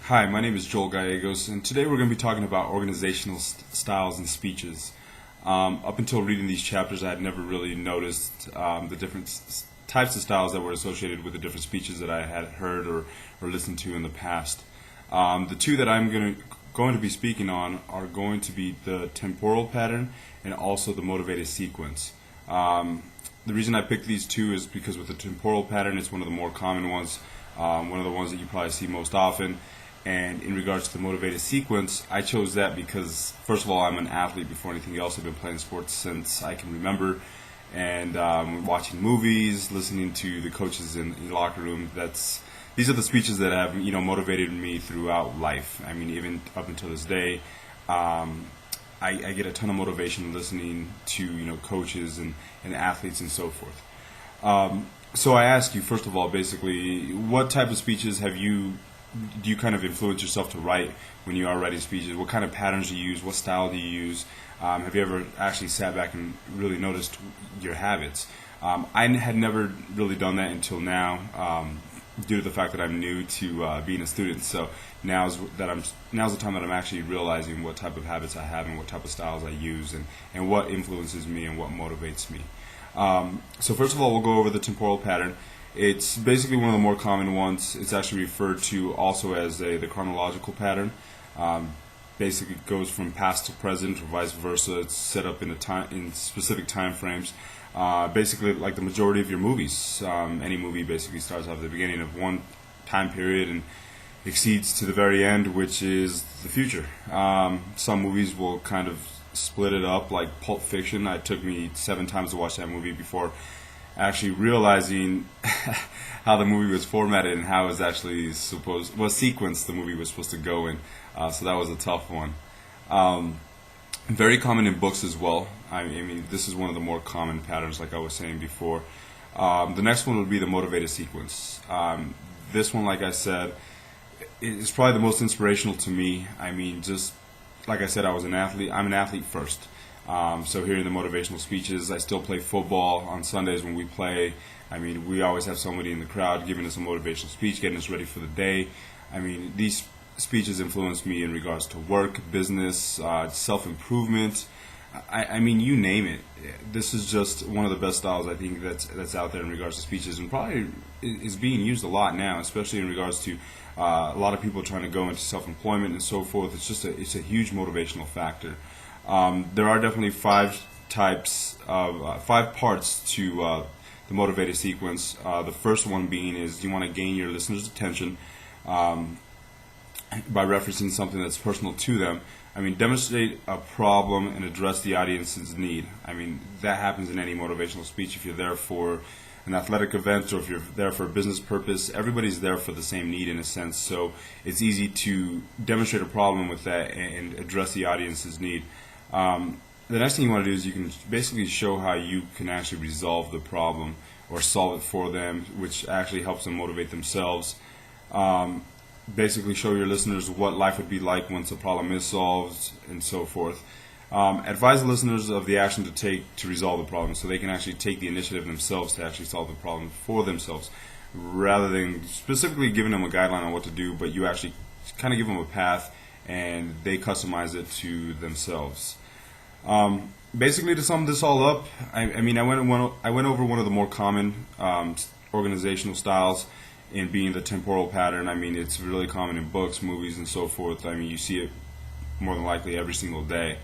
Hi, my name is Joel Gallegos, and today we're going to be talking about organizational styles and speeches. Up until reading these chapters, I had never really noticed the different types of styles that were associated with the different speeches that I had heard or listened to in the past. The two that I'm going to be speaking on are going to be the temporal pattern and also the motivated sequence. The reason I picked these two is because with the temporal pattern, it's one of the more common ones, one of the ones that you probably see most often. And in regards to the motivated sequence, I chose that because, first of all, I'm an athlete before anything else. I've been playing sports since I can remember. And watching movies, listening to the coaches in the locker room, these are the speeches that have motivated me throughout life. I mean, even up until this day, I get a ton of motivation listening to coaches and athletes and so forth. So I ask you, first of all, basically, what type of speeches do you kind of influence yourself to write when you are writing speeches? What kind of patterns do you use? What style do you use? Have you ever actually sat back and really noticed your habits? I had never really done that until now, due to the fact that I'm new to being a student. So now's the time that I'm actually realizing what type of habits I have and what type of styles I use and what influences me and what motivates me. So first of all, we'll go over the temporal pattern. It's basically one of the more common ones. It's actually referred to also as the chronological pattern. Basically, it goes from past to present or vice versa. It's set up in specific time frames. Basically, like the majority of your movies, any movie basically starts off at the beginning of one time period and exceeds to the very end, which is the future. Some movies will kind of split it up, like Pulp Fiction. It took me 7 times to watch that movie before actually realizing how the movie was formatted and how it was actually what sequence the movie was supposed to go in. So that was a tough one. Very common in books as well. I mean, this is one of the more common patterns, like I was saying before. The next one would be the motivated sequence. This one, like I said, is probably the most inspirational to me. I mean, just like I said, I was an athlete. I'm an athlete first. So hearing the motivational speeches, I still play football on Sundays when we play. I mean, we always have somebody in the crowd giving us a motivational speech, getting us ready for the day. I mean, these speeches influence me in regards to work, business, self-improvement. I mean, you name it. This is just one of the best styles I think that's out there in regards to speeches, and probably is being used a lot now, especially in regards to a lot of people trying to go into self-employment and so forth. It's a huge motivational factor. There are definitely 5 parts to the motivated sequence. The first one being is you want to gain your listeners' attention by referencing something that's personal to them. I mean, demonstrate a problem and address the audience's need. I mean, that happens in any motivational speech. If you're there for an athletic event or if you're there for a business purpose, everybody's there for the same need in a sense. So it's easy to demonstrate a problem with that and address the audience's need. The next thing you want to do is you can basically show how you can actually resolve the problem or solve it for them, which actually helps them motivate themselves. Basically show your listeners what life would be like once a problem is solved and so forth. Advise the listeners of the action to take to resolve the problem so they can actually take the initiative themselves to actually solve the problem for themselves rather than specifically giving them a guideline on what to do, but you actually kind of give them a path and they customize it to themselves. Basically, to sum this all up, I went over one of the more common organizational styles in being the temporal pattern. I mean, it's really common in books, movies, and so forth. I mean, you see it more than likely every single day.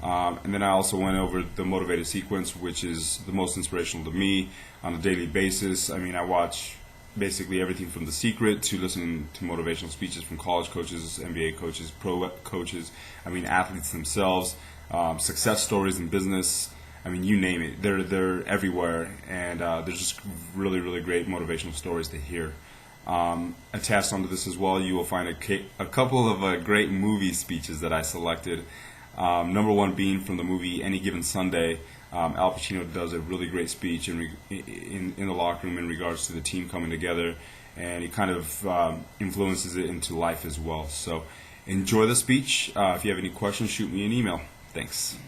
And then I also went over the motivated sequence, which is the most inspirational to me on a daily basis. I mean, I watch basically everything from The Secret to listening to motivational speeches from college coaches, NBA coaches, pro coaches, I mean, athletes themselves, success stories in business. I mean, you name it. They're everywhere, and there's just really, really great motivational stories to hear. Attached onto this as well, you will find a couple of great movie speeches that I selected. Number one being from the movie Any Given Sunday. Al Pacino does a really great speech in the locker room in regards to the team coming together, and he kind of influences it into life as well. So enjoy the speech. If you have any questions, shoot me an email. Thanks.